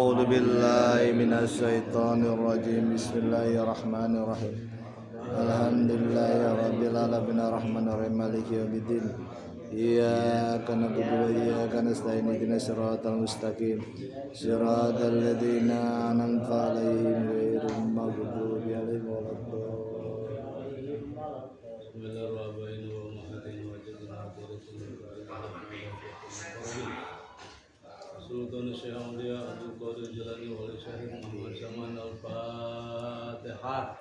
أعوذ بالله من الشيطان الرجيم. بسم الله الرحمن الرحيم. الحمد لله رب العالمين الرحمن الرحيم مالك يوم الدين. إياك نعبد وإياك نستعين اهدنا الصراط المستقيم صراط الذين أنعمت عليهم غير المغضوب عليهم ولا الضالين. Sultan Syekh Aulia Abdul Qadir Jalani wali Syekh Muhammad Zaman Al-Fatihah.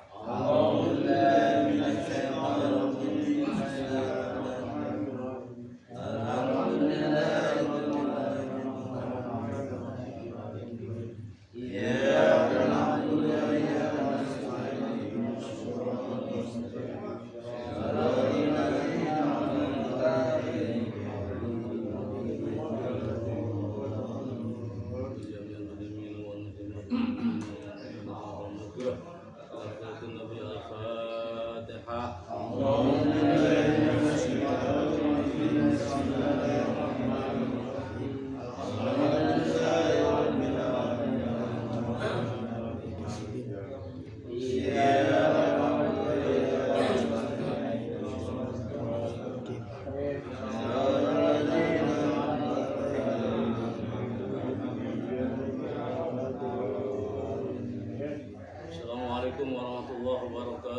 Assalamualaikum warahmatullahi wabarakatuh.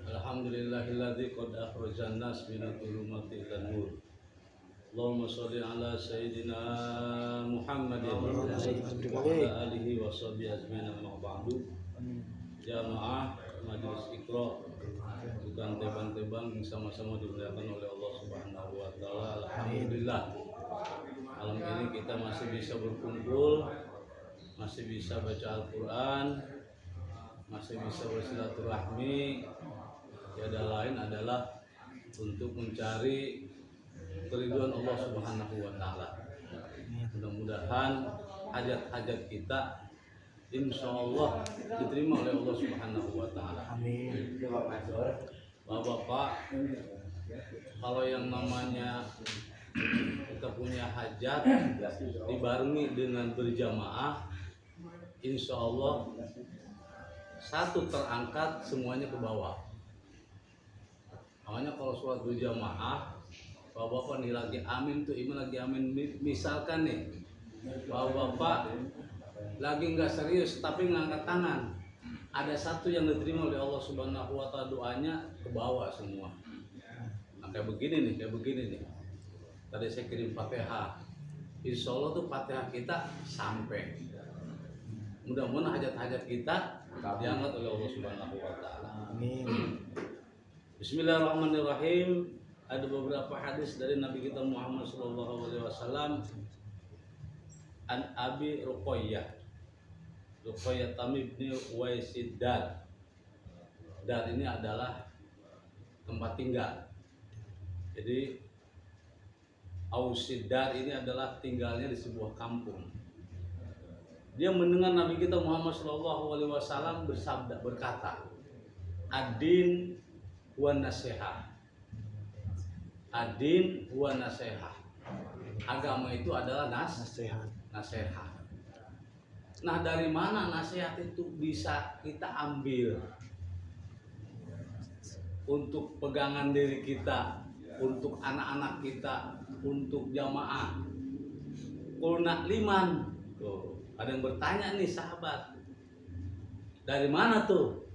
Alhamdulillahilladzi qad akhrajan nas minadh dhulumati ilan nur. Allahumma shalli ala sayyidina Muhammadin wa ala alihi wa sahbihi ajmain amma ba'du. Jamaah majelis Iqra, bukan tebang-tebang yang sama-sama dimuliakan oleh Allah Subhanahu wa taala. Alhamdulillah. Malam ini kita masih bisa berkumpul, masih bisa baca Al-Quran, masih bisa bersilaturahmi. Tiada lain adalah untuk mencari keridhaan Allah Subhanahu wa taala. Mudah-mudahan hajat-hajat kita insya Allah diterima oleh Allah Subhanahu wa taala. Amin. Bapak-bapak, kalau yang namanya kita punya hajat dibarengi dengan berjamaah, insya Allah satu terangkat semuanya ke bawah. Makanya kalau sholat berjamaah, bapak-bapak nih lagi amin tuh, iman lagi amin. Misalkan nih bapak-bapak lagi nggak serius tapi ngangkat tangan, ada satu yang diterima oleh Allah Subhanahu wa taala, doanya ke bawah semua. Nah, kayak begini nih. Tadi saya kirim Fatihah. Insya Allah tuh Fatihah kita sampai. Mudah-mudahan hajat-hajat kita diangkat oleh Allah Subhanahu wa taala. Amin. Bismillahirrahmanirrahim. Ada beberapa hadis dari Nabi kita Muhammad sallallahu alaihi wasallam. An Abi Ruqayyah Tamim bin Uwaisid Dar. Dar ini adalah tempat tinggal. Jadi Ausidar ini adalah tinggalnya di sebuah kampung. Dia mendengar Nabi kita Muhammad SAW berkata, Adin wa nasihah. Adin wa nasihah. Agama itu adalah nasihat. Nah, dari mana nasihat itu bisa kita ambil untuk pegangan diri kita, untuk anak-anak kita, untuk jamaah? Qulna liman. Tuh, ada yang bertanya nih sahabat, dari mana tuh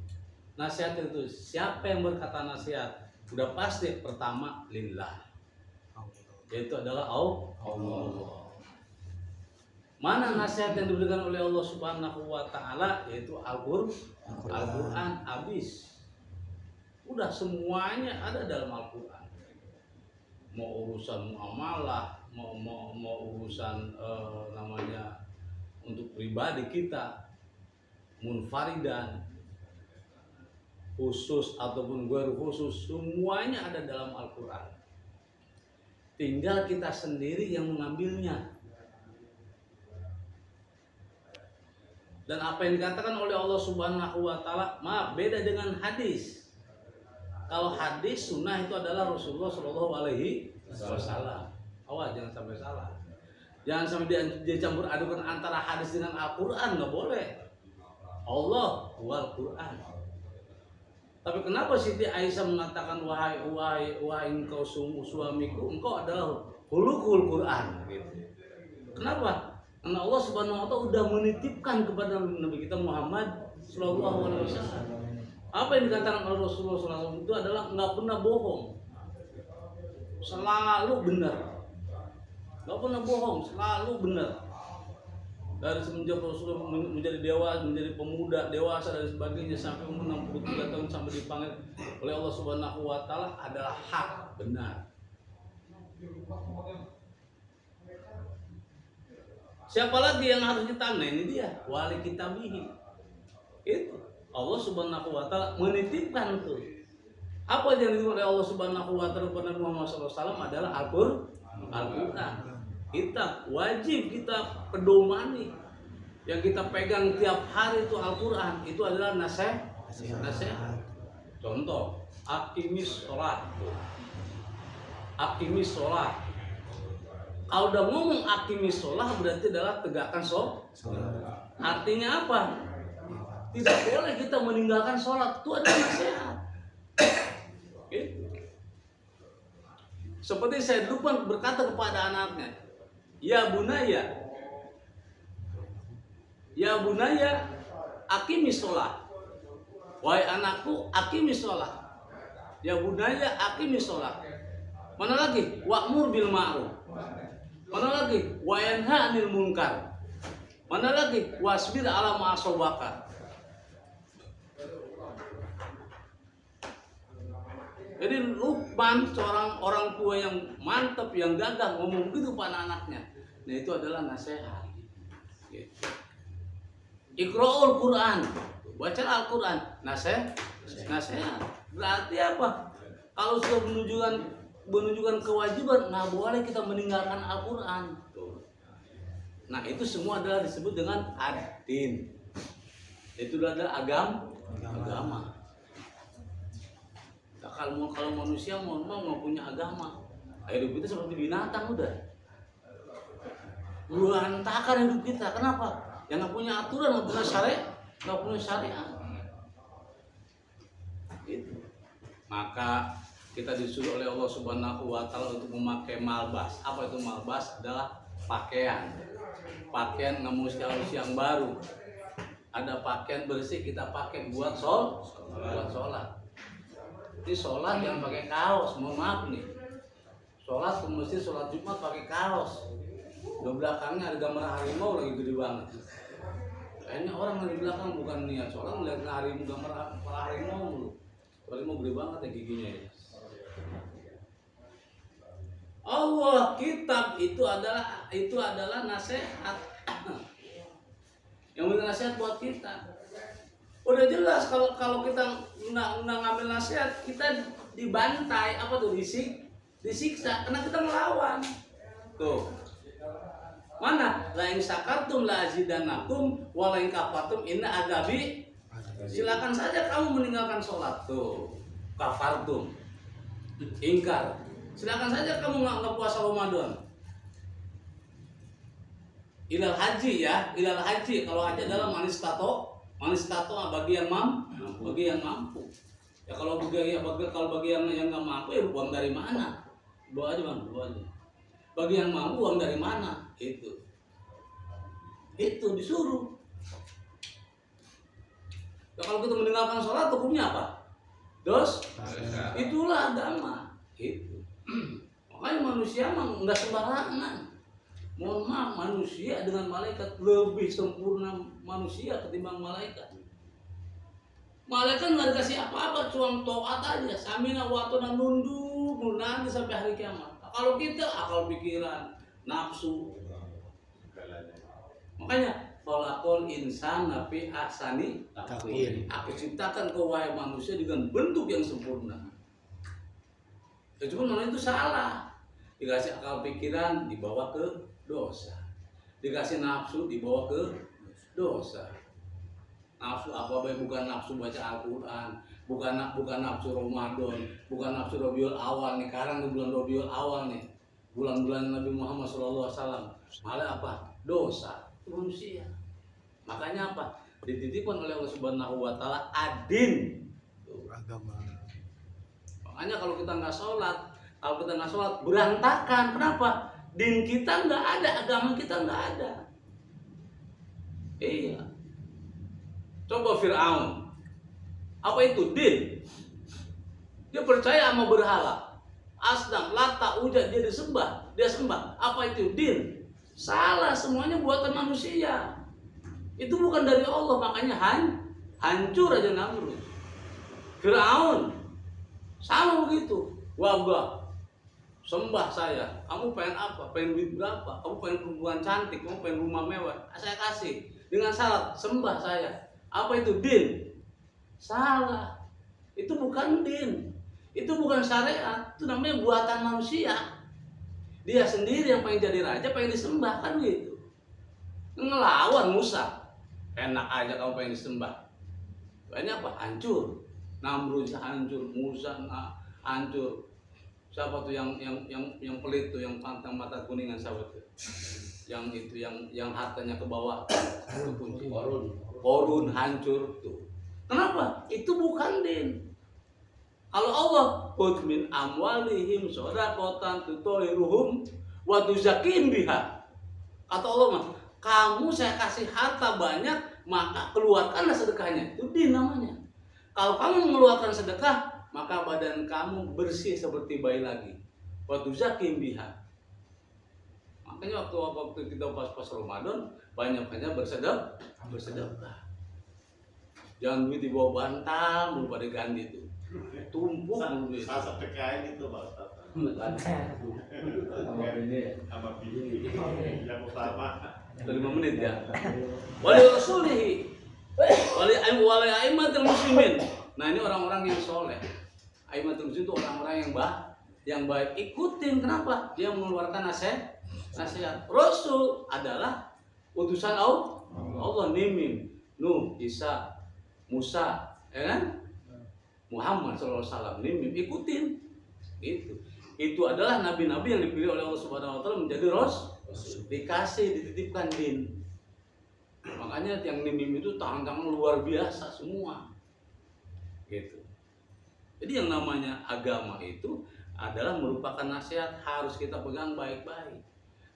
nasihat itu? Siapa yang berkata nasihat? Udah pasti pertama lillah, yaitu adalah Allah. Mana nasihat yang diberikan oleh Allah Subhanahu wa taala? Yaitu Al-Quran. Habis. Udah semuanya ada dalam Al-Quran. Mau urusan muamalah, mau urusan namanya untuk pribadi kita, munfaridan, khusus ataupun ghairu khusus, semuanya ada dalam Al-Quran. Tinggal kita sendiri yang mengambilnya. Dan apa yang dikatakan oleh Allah Subhanahu wa taala, maaf, beda dengan hadis. Kalau hadis sunnah itu adalah Rasulullah Shallallahu alaihi wasallam. Awas jangan sampai salah. Jangan sampai dia campur adukan antara hadis dengan Al-Quran, nggak boleh. Allah wal Quran. Tapi kenapa Siti Aisyah mengatakan wahai engkau suamiku, engkau adalah hulukul Quran gitu. Kenapa? Karena Allah Subhanahu wa taala udah menitipkan kepada Nabi kita Muhammad sallallahu alaihi wasallam. Apa yang dikatakan oleh Rasulullah sallallahu alaihi wasallam itu adalah nggak pernah bohong. Selalu benar. Nggak pernah bohong, selalu benar. Dari semenjak Rasulullah menjadi dewasa, menjadi pemuda, dewasa dan sebagainya sampai umur 63 tahun sampai dipanggil oleh Allah Subhanahu wa taala adalah hak, benar. Siapa lagi yang harus kita? Nah ini dia, wali kitabihi. Itu Allah Subhanahu wa taala menitipkan tuh. Apa yang dititipkan oleh Allah Subhanahu wa taala kepada Muhammad SAW adalah Al-Qur'an. Kita wajib kita pedomani, yang kita pegang tiap hari itu Al-Quran, itu adalah nasihat. Contoh, akimis sholat. Akimis sholat. Kalau udah ngomong akimis sholat berarti adalah tegakkan sholat. Artinya apa? Tidak boleh kita meninggalkan sholat, itu adalah nasihat. Seperti saya dulu berkata kepada anaknya, Ya bunaya, aqimis sholat. Wahai anakku, aqimis sholat. Ya bunaya, aqimis sholat. Mana lagi? Wa'mur bil ma'ruf. Mana lagi? Wa yanha 'anil munkar. Mana lagi? Wasbir 'ala ma asabaka. Jadi Luqman seorang orang tua yang mantap, yang gagah ngomong gitu pada anaknya. Nah itu adalah nasihat. Gitu. Iqra'ul Quran, baca Al-Quran, nasihat. Berarti apa? Kalau sudah menunjukkan kewajiban, nggak boleh kita meninggalkan Al-Quran. Nah itu semua adalah disebut dengan ad-din. Itu adalah agama. Nah, kalau manusia mau punya agama, hidup kita seperti binatang udah. Berantakan hidup kita. Kenapa? Yang nggak punya aturan, nggak punya syariat, Gitu. Maka kita disuruh oleh Allah Subhanahu wa taala untuk memakai malbas. Apa itu malbas? Adalah pakaian. Pakaian nggak mesti harus yang baru. Ada pakaian bersih kita pakai buat sholat. Ini sholat yang pakai kaos, mohon maaf nih. Sholat mesti sholat Jumat pakai kaos. Di belakangnya ada gambar harimau lagi gede banget. Kayaknya orang di belakang bukan niat sholat, melihat gambar harimau. Harimau gede banget ya giginya ya. Allah kitab itu adalah nasihat. Yang benar nasihat buat kita. Udah jelas kalau kita nggak ngambil nasihat, kita dibantai, apa tuh, disiksa karena kita melawan. Tuh. Mana? La in syakartum la azidannakum wa la in kafartum inna adzabi. Silakan saja kamu meninggalkan sholat tuh. Kafartum. Ingkar. Silakan saja kamu nggak puasa Ramadan. Ilal haji ya, kalau haji adalah manis tato bagi yang mampu. Ya kalau bagi yang nggak mampu ya uang dari mana? Doa aja bang, doa aja. Bagi yang mampu uang dari mana? Itu disuruh. Ya, kalau kita meninggalkan sholat hukumnya apa? Dosa. Itulah agama. Itu. Makanya manusia mah nggak sembarangan. Mohon maaf, manusia dengan malaikat lebih sempurna manusia ketimbang malaikat. Malaikat nggak dikasih apa-apa, cuma taat aja. Samina watona nunduk nanti sampai hari kiamat. Kalau kita akal pikiran, nafsu. Makanya falaqul insana fi ahsani taqwim. Aku ciptakan kau wahai manusia dengan bentuk yang sempurna. Ya, cuma manusia itu salah. Dikasih akal pikiran dibawa ke dosa. Dikasih nafsu dibawa ke dosa. Nafsu apa baik, bukan nafsu baca Al-Quran, bukan nafsu Ramadan, bukan nafsu Rabiul Awal nih. Sekarang di bulan Rabiul Awal nih. bulan-bulan Nabi Muhammad SAW. Malah apa? Dosa. Itu manusia. Makanya apa? Dititipkan oleh Allah Subhanahu wa taala adin. Agama. Makanya kalau kita nggak sholat, berantakan. Kenapa? Din kita nggak ada, agama kita nggak ada. Iya. Coba Fir'aun. Apa itu din? Dia percaya sama berhala. Asnam, Lata, Uja, dia sembah. Apa itu din? Salah, semuanya buatan manusia. Itu bukan dari Allah, makanya hancur aja Namrud. Fir'aun sama begitu. Wabah, sembah saya. Kamu pengen apa? Pengen duit berapa? Kamu pengen perempuan cantik? Kamu pengen rumah mewah? Saya kasih. Dengan syarat sembah saya. Apa itu din? Salah. Itu bukan din. Itu bukan syariat. Itu namanya buatan manusia. Dia sendiri yang pengen jadi raja, pengen disembah, kan gitu. Ngelawan Musa. Enak aja kamu pengen disembah. Banyak apa? Hancur. Namrud hancur, Musa hancur. Siapa tuh yang pelit tuh, yang pantang mata kuningan, siapa tuh? Yang itu yang hartanya ke bawah. Itu kunci. Korun hancur tuh. Kenapa? Itu bukan din. Kalau Allah khudz min amwalihim shadaqatan tutahhiruhum wa tuzakkihim biha. Kata Allah mah, kamu saya kasih harta banyak, maka keluarkanlah sedekahnya. Itu din namanya. Kalau kamu mengeluarkan sedekah, maka badan kamu bersih seperti bayi lagi. Wa tuzakkihim biha. Makanya waktu kita pas Ramadan, banyak-banyak bersedekah. Jangan duit dibawa bantal, mulu pada ganti itu. Tumpuk mulu itu. Salah satu kain itu Pak Ustaz. Sama bini yang utama. 5 menit ya. Wali rasulihi wali aimatul muslimin. Nah, ini orang-orang yang soleh. Aimatul muslimin itu orang-orang yang baik. Ikutin, kenapa? Dia mengeluarkan nasihat. Rasul adalah utusan Allah. Nimim, Nuh, Isa, Musa, ya kan? Muhammad SAW. Nimim, ikutin. Itu adalah nabi-nabi yang dipilih oleh Allah Subhanahu wa taala menjadi rasul. Dikasih, dititipkan din. Makanya yang nimim itu tangan-tangan luar biasa semua. Gitu. Jadi yang namanya agama itu adalah merupakan nasihat, harus kita pegang baik-baik.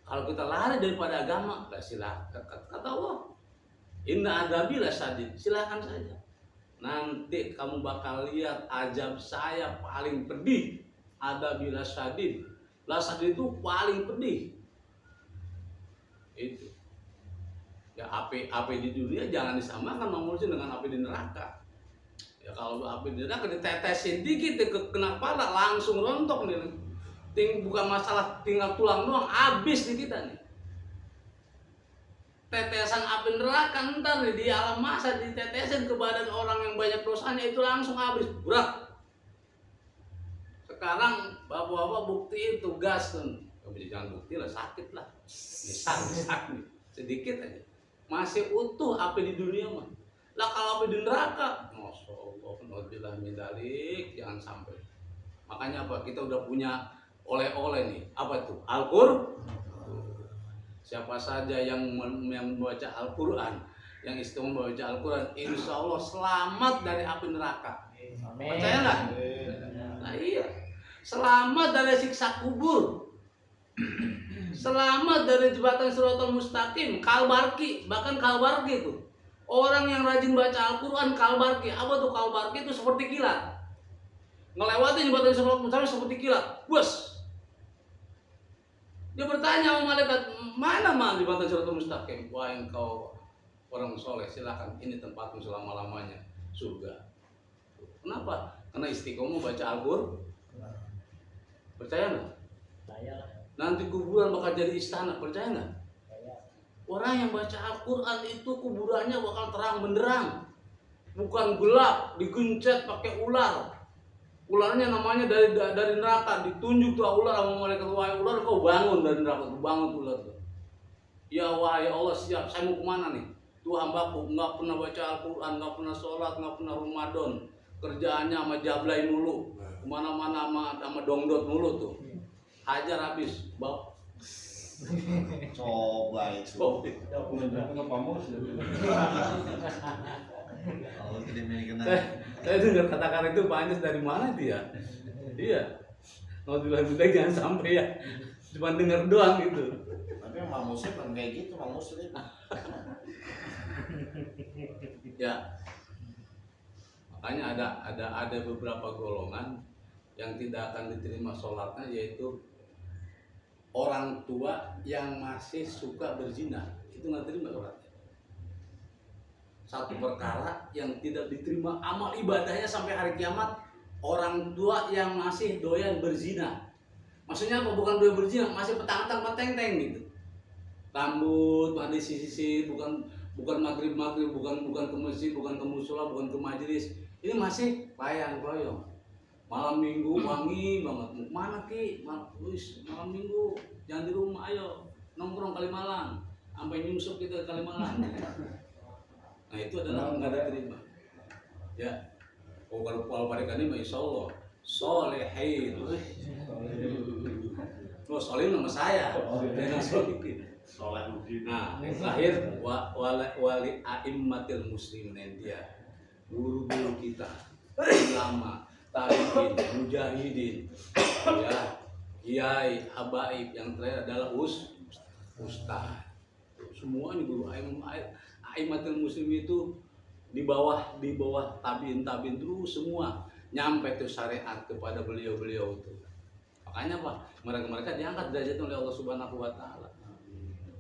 Kalau kita lari daripada agama, silakan. Kata Allah, inna adabi lasyadid, silakan saja. Nanti kamu bakal lihat azab saya paling pedih. Adabi lasyadid. Lasyadid itu paling pedih. Itu. Ya api di dunia jangan disamakan manusia dengan api di neraka. Ya kalau api di neraka ditetesin dikit kena kepala langsung rontok nih. Bukan masalah tinggal tulang doang, habis di kita nih. Tetesan api neraka ntar nih di alam masa ditetesin ke badan orang yang banyak dosanya itu langsung habis, berat. Sekarang bapak-bapak bukti itu gas tuh. Jangan bukti lah, sakit lah. Sakit sedikit aja. Masih utuh api di dunia mah. Lah kalau api di neraka, masya Allah, naudzubillah min dzalik, jangan sampai. Makanya apa? Kita udah punya oleh-oleh nih. Apa itu? Al-Qur'an. Siapa saja yang membaca Al-Qur'an, yang istiqomah membaca Al-Qur'an, insya Allah selamat dari api neraka. Amin. Percaya nggak? Nah iya. Selamat dari siksa kubur. Selamat dari jembatan Shiratal Mustaqim, kalbarki, bahkan kalbarki itu. Orang yang rajin baca Al-Qur'an kalbarki. Apa tuh kalbarki? Itu seperti kilat. Ngelewati jembatan Shiratal Mustaqim seperti kilat. Bus. Dia bertanya sama malaikat, mana jembatan Shiratal Mustaqim? Wah, engkau orang soleh, silakan, ini tempatmu selama-lamanya, surga. Kenapa? Karena istiqomah baca Al-Qur'an. Percaya nggak? Nanti kuburan bakal jadi istana, percaya nggak? Orang yang baca Al-Qur'an itu kuburannya bakal terang benderang, bukan gelap, digencet pakai ular. Ularnya namanya dari neraka, ditunjuk tuh ular sama malaikat, wahai ular kau bangun dari neraka, bangun tuh ular. Ya wahai Allah, siap, saya mau kemana nih? Tuh hambaku nggak pernah baca Al-Qur'an, nggak pernah sholat, nggak pernah Ramadan, kerjaannya sama jablay mulu, kemana-mana sama dongdot mulu tuh. hajar habis, bawa. Coba itu. Oh, Oh, tidak kena. saya dengar kata-kata itu panjang dari mana itu ya? Iya. Kalau bilang jangan sampai ya. Cuma dengar doang gitu. Tapi Mang Muslim kan kayak gitu, Mang Muslim. Ya. Makanya ada beberapa golongan yang tidak akan diterima sholatnya, yaitu orang tua yang masih suka berzina. Itu nggak terima sholatnya. Satu perkara yang tidak diterima amal ibadahnya sampai hari kiamat, orang tua yang masih doyan berzina. Maksudnya apa? Bukan doyan berzina, masih petang-petang peteng-teng gitu. Rambut masih sisi, bukan maghrib, bukan ke masjid, bukan ke musola, bukan ke majelis. Ini masih layang-layang. Malam minggu wangi banget. Mana Ki? Malam minggu jangan di rumah, ayo nongkrong Kalimalang. Sampai nyusup kita ke Kalimalang. Nah itu adalah nggak diterima. Ya. Oh kalau mereka ini insya Allah solehin. Oh solehin nama saya. Dengan solehin. Nah terakhir wali aimmatil muslimin dia. Guru-guru kita, ulama, tabi'in, mujahidin, ya, kiai, habaib, yang terakhir adalah ustaz. Semua ini guru aimatul muslim itu di bawah tabi'in terus semua nyampe tuh syariat kepada beliau itu. Makanya apa? Mereka diangkat derajatnya oleh Allah Subhanahu wa taala.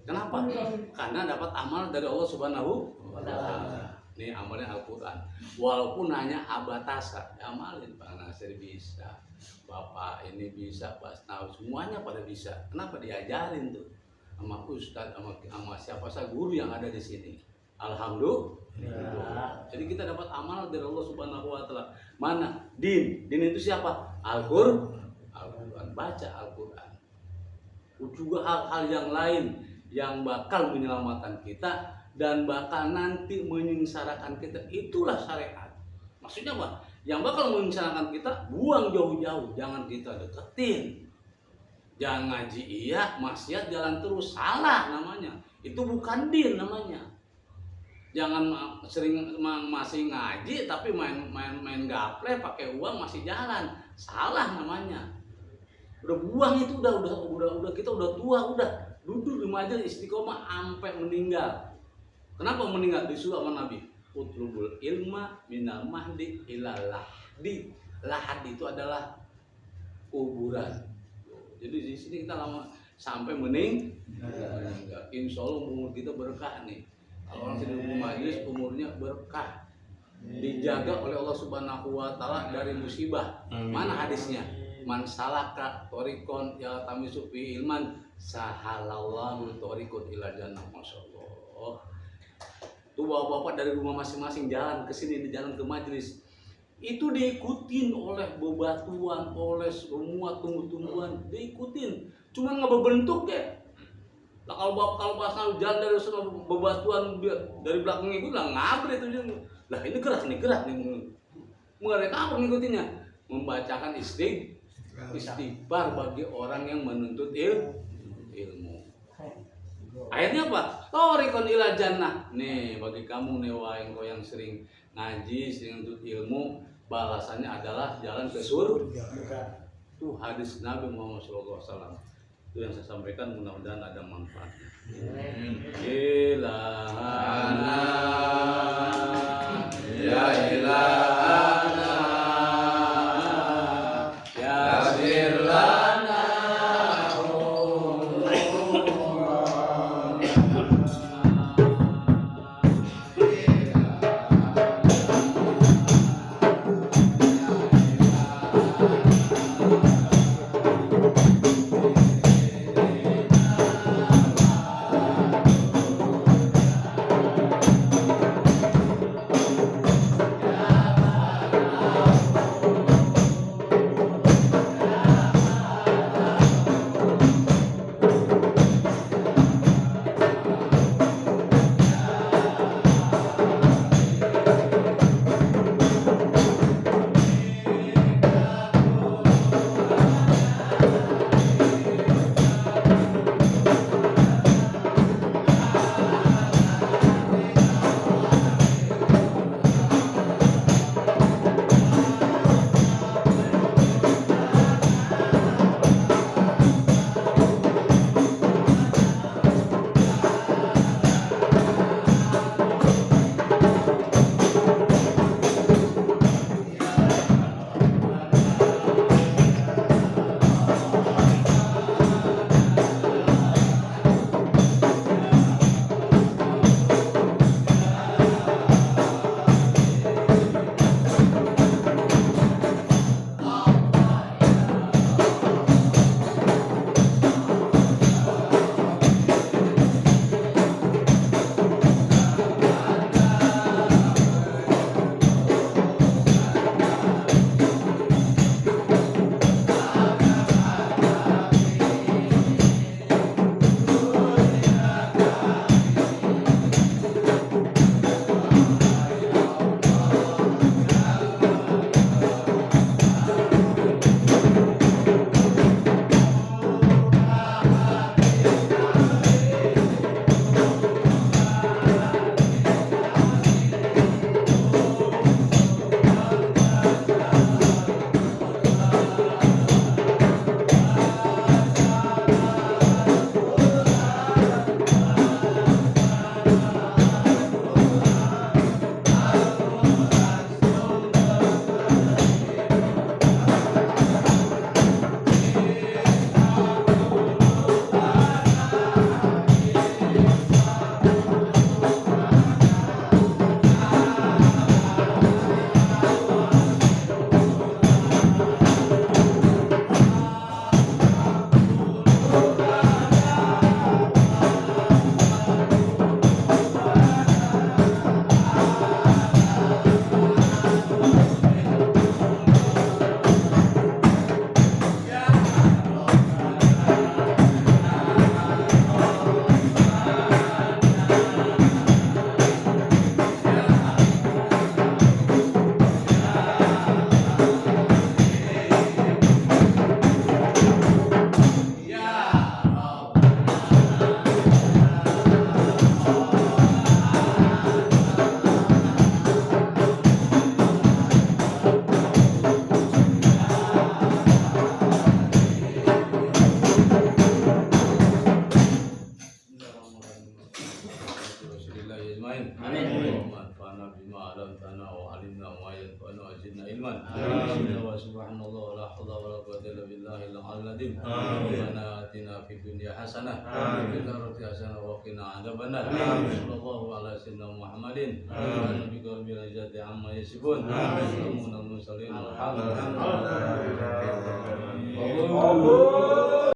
Kenapa? Karena dapat amal dari Allah Subhanahu wa taala. Ini amalnya Al-Quran. Walaupun hanya abatasa, amalin Pak Nasir bisa, Bapak ini bisa, Pak Snaw, semuanya pada bisa. Kenapa? Diajarin tuh sama ustaz, sama siapa saja guru yang ada di sini. Alhamdulillah. Jadi kita dapat amal dari Allah Subhanahu wa taala. Mana? Din itu siapa? Al-Quran. Baca Al-Quran. Juga hal-hal yang lain yang bakal menyelamatkan kita dan bakal nanti menyengsarakan kita, itulah syariat. Maksudnya apa? Yang bakal menyengsarakan kita, buang jauh-jauh, jangan kita deketin. Jangan ngaji iya, maksiat jalan terus, salah namanya. Itu bukan din namanya. Jangan sering masih ngaji tapi main gaple pakai uang masih jalan, salah namanya. Udah buang itu udah kita udah tua, udah duduk di majelis istiqomah sampai meninggal. Kenapa meninggal? Disuruh sama Nabi, utlubul ilma minal mahdi ilal lahdi. Lahdi itu adalah kuburan. Jadi di sini kita lama sampai meninggal. Insya Allah umur kita berkah nih. Kalau orang sedang di majelis umurnya berkah. Dijaga oleh Allah Subhanahu wa taala dari musibah. Mana hadisnya? Man salaka thoriqon ya tamisu fi ilman sahalallahu thoriqun ila jannah. Masyaallah. Tuh bapak-bapak dari rumah masing-masing jalan ke sini, di jalan ke majelis. Itu diikutin oleh bebatuan, oleh semua tumbuh-tumbuhan, diikutin. Cuma nggak berbentuk ya. Lah kalau pas jalan dari sana bebatuan dari belakang itu lah ngabret itu. Lah ini gerak nih. Mereka apa ngikutinnya? Membacakan istighfar bagi orang yang menuntut ilmu. Akhirnya apa? Thoriqun ila jannah. Nih bagi kamu nih engkau yang sering ngaji, sering nuntut ilmu, balasannya adalah jalan ke surga. Itu hadis Nabi Muhammad SAW. Itu yang saya sampaikan, mudah-mudahan ada manfaatnya. Ilahana ya ilahana yasir lana. Muhammad. Bismillah, subhanallah, wa la haula wa la quwwata illa billahil aliyyil azim. Rabbana atina fid dunya hasanah wa fil akhirati hasanah wa qina adzabannar. Sallallahu ala sayyidina Muhammadin wa ala nabiyyi rabbil izzati amma yasifun. Salamun alal mursalin walhamdulillahi rabbil alamin.